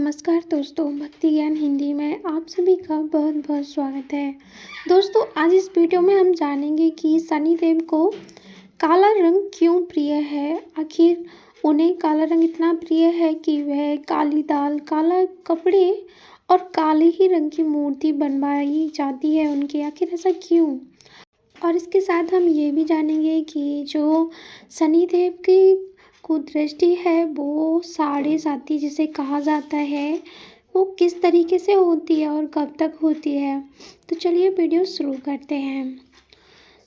नमस्कार दोस्तों, भक्ति ज्ञान हिंदी में आप सभी का बहुत बहुत स्वागत है। दोस्तों, आज इस वीडियो में हम जानेंगे कि सनी देव को काला रंग क्यों प्रिय है। आखिर उन्हें काला रंग इतना प्रिय है कि वह काली दाल, काला कपड़े और काले ही रंग की मूर्ति बनवाई जाती है उनकी। आखिर ऐसा क्यों? और इसके साथ हम ये भी जानेंगे कि जो सनी देव की कुदृष्टि है वो साढ़े साती जिसे कहा जाता है वो किस तरीके से होती है और कब तक होती है। तो चलिए वीडियो शुरू करते हैं।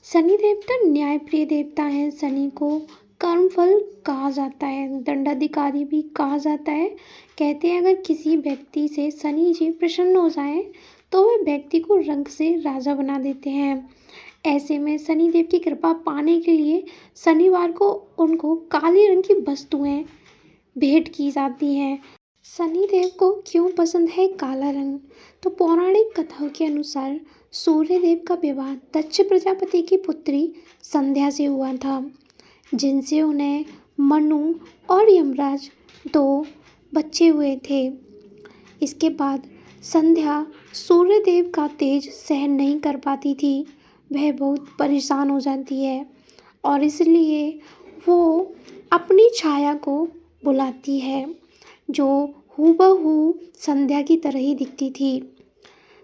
शनि देवता न्यायप्रिय देवता हैं। शनि को कर्मफल कहा जाता है, दंडाधिकारी भी कहा जाता है। कहते हैं अगर किसी व्यक्ति से शनि जी प्रसन्न हो जाए तो वे व्यक्ति को रंग से राजा बना देते हैं। ऐसे में शनि देव की कृपा पाने के लिए शनिवार को उनको काले रंग की वस्तुएं भेंट की जाती हैं। शनि देव को क्यों पसंद है काला रंग? तो पौराणिक कथाओं के अनुसार सूर्य देव का विवाह दक्ष प्रजापति की पुत्री संध्या से हुआ था, जिनसे उन्हें मनु और यमराज 2 बच्चे हुए थे। इसके बाद संध्या सूर्य देव का तेज सहन नहीं कर पाती थी। वह बहुत परेशान हो जाती है और इसलिए वो अपनी छाया को बुलाती है जो हूबहू संध्या की तरह ही दिखती थी।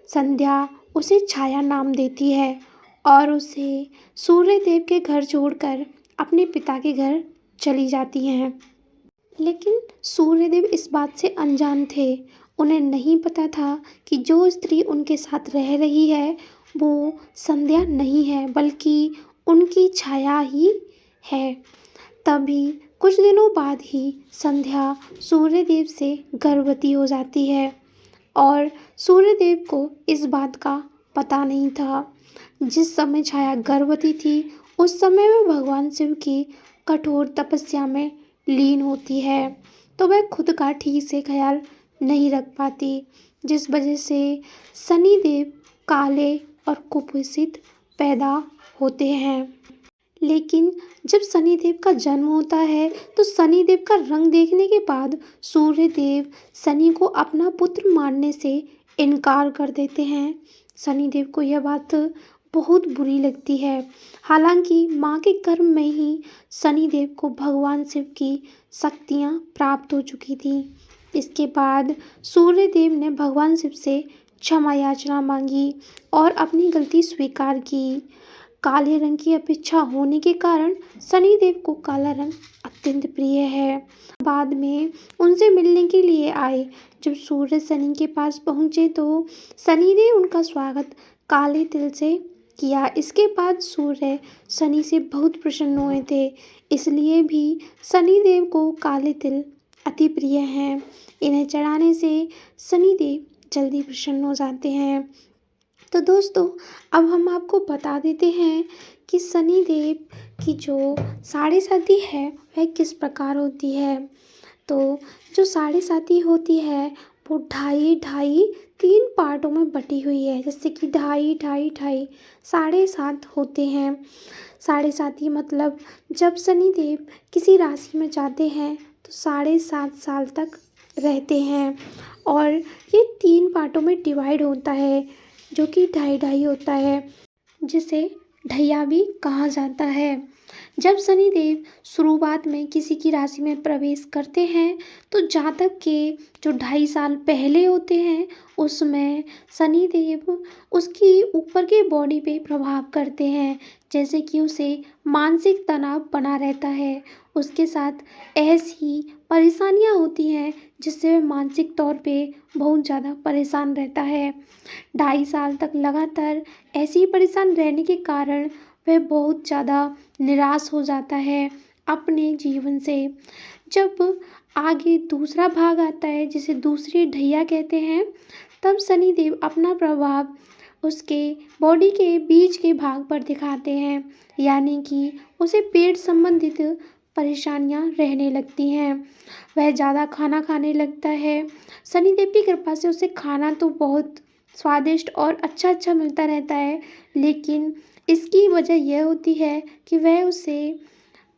संध्या उसे छाया नाम देती है और उसे सूर्य देव के घर छोड़कर अपने पिता के घर चली जाती हैं। लेकिन सूर्यदेव इस बात से अनजान थे। उन्हें नहीं पता था कि जो स्त्री उनके साथ रह रही है वो संध्या नहीं है बल्कि उनकी छाया ही है। तभी कुछ दिनों बाद ही संध्या सूर्यदेव से गर्भवती हो जाती है और सूर्यदेव को इस बात का पता नहीं था। जिस समय छाया गर्भवती थी उस समय वह भगवान शिव की कठोर तपस्या में लीन होती है, तो वह खुद का ठीक से ख्याल नहीं रख पाती, जिस वजह से शनिदेव काले और कुपोषित पैदा होते हैं। लेकिन जब शनिदेव का जन्म होता है तो शनिदेव का रंग देखने के बाद सूर्यदेव शनि को अपना पुत्र मानने से इनकार कर देते हैं। शनिदेव को यह बात बहुत बुरी लगती है। हालांकि माँ के गर्भ में ही शनिदेव को भगवान शिव की शक्तियाँ प्राप्त हो चुकी थी। इसके बाद सूर्यदेव ने भगवान शिव से क्षमा याचना मांगी और अपनी गलती स्वीकार की। काले रंग की अपेक्षा होने के कारण शनिदेव को काला रंग अत्यंत प्रिय है। बाद में उनसे मिलने के लिए आए। जब सूर्य शनि के पास पहुँचे तो शनि ने उनका स्वागत काले तिल से किया। इसके बाद सूर्य शनि से बहुत प्रसन्न हुए थे, इसलिए भी शनिदेव को काले तिल अति प्रिय हैं। इन्हें चढ़ाने से शनिदेव जल्दी प्रसन्न हो जाते हैं। तो दोस्तों, अब हम आपको बता देते हैं कि शनिदेव की जो साढ़े साती है वह किस प्रकार होती है। तो जो साढ़े साती होती है वो 2.5 पार्टों में बटी हुई है, जैसे कि 2.5 7.5 होते हैं। साढ़े साती मतलब जब शनिदेव किसी राशि में जाते हैं तो 7.5 साल तक रहते हैं और ये 3 पार्टों में डिवाइड होता है जो कि 2.5 होता है, जिसे ढैया भी कहा जाता है। जब शनिदेव शुरुआत में किसी की राशि में प्रवेश करते हैं तो जातक के जो 2.5 साल पहले होते हैं उसमें शनिदेव उसकी ऊपर के बॉडी पे प्रभाव करते हैं, जैसे कि उसे मानसिक तनाव बना रहता है। उसके साथ ऐसी परेशानियां होती हैं जिससे वह मानसिक तौर पे बहुत ज़्यादा परेशान रहता है। 2.5 साल तक लगातार ऐसे ही परेशान रहने के कारण वह बहुत ज़्यादा निराश हो जाता है अपने जीवन से। जब आगे दूसरा भाग आता है जिसे दूसरी ढैया कहते हैं, तब शनिदेव अपना प्रभाव उसके बॉडी के बीच के भाग पर दिखाते हैं, यानी कि उसे पेट संबंधित परेशानियां रहने लगती हैं। वह ज़्यादा खाना खाने लगता है। शनिदेव की कृपा से उसे खाना तो बहुत स्वादिष्ट और अच्छा मिलता रहता है, लेकिन इसकी वजह यह होती है कि वह उसे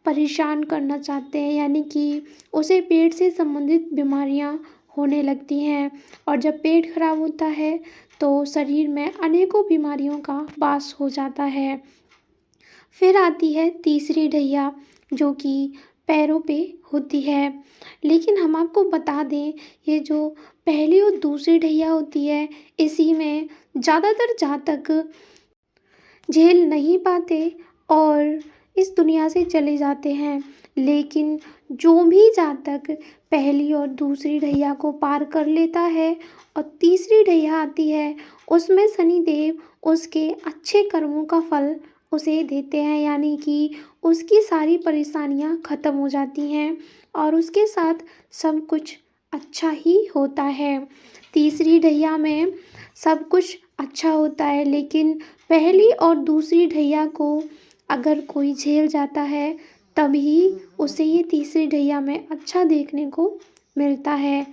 परेशान करना चाहते हैं, यानी कि उसे पेट से संबंधित बीमारियां होने लगती हैं और जब पेट खराब होता है तो शरीर में अनेकों बीमारियों का वास हो जाता है। फिर आती है तीसरी ढैया जो कि पैरों पे होती है। लेकिन हम आपको बता दें, ये जो पहली और दूसरी ढैया होती है इसी में ज़्यादातर जातक झेल नहीं पाते और इस दुनिया से चले जाते हैं। लेकिन जो भी जातक पहली और दूसरी ढैया को पार कर लेता है और तीसरी ढैया आती है उसमें शनिदेव उसके अच्छे कर्मों का फल उसे देते हैं, यानी कि उसकी सारी परेशानियां खत्म हो जाती हैं और उसके साथ सब कुछ अच्छा ही होता है। तीसरी ढैया में सब कुछ अच्छा होता है, लेकिन पहली और दूसरी ढैया को अगर कोई झेल जाता है तभी उसे ये तीसरी ढैया में अच्छा देखने को मिलता है।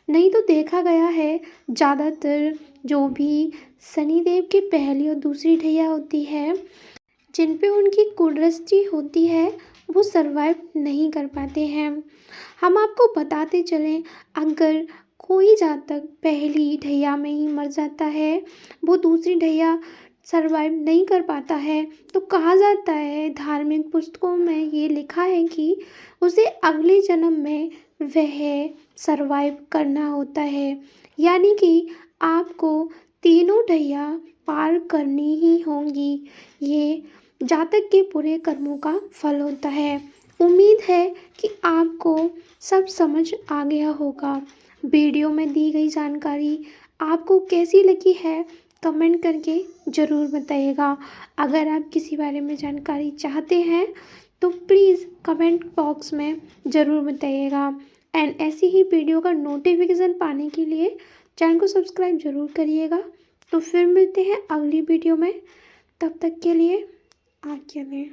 नहीं तो देखा गया है ज़्यादातर जो भी शनिदेव की पहली और दूसरी ढैया होती है जिन पे उनकी कुदृष्टि होती है वो सरवाइव नहीं कर पाते हैं। हम आपको बताते चलें, अगर कोई जातक पहली ढैया में ही मर जाता है, वो दूसरी ढैया सरवाइव नहीं कर पाता है, तो कहा जाता है धार्मिक पुस्तकों में ये लिखा है कि उसे अगले जन्म में वह सरवाइव करना होता है। यानी कि आपको तीनों ढैया पार करनी ही होंगी। ये जातक के बुरे कर्मों का फल होता है। उम्मीद है कि आपको सब समझ आ गया होगा। वीडियो में दी गई जानकारी आपको कैसी लगी है कमेंट करके ज़रूर बताइएगा। अगर आप किसी बारे में जानकारी चाहते हैं तो प्लीज़ कमेंट बॉक्स में ज़रूर बताइएगा। एंड ऐसी ही वीडियो का नोटिफिकेशन पाने के लिए चैनल को सब्सक्राइब ज़रूर करिएगा। तो फिर मिलते हैं अगली वीडियो में, तब तक के लिए आज्ञा दें।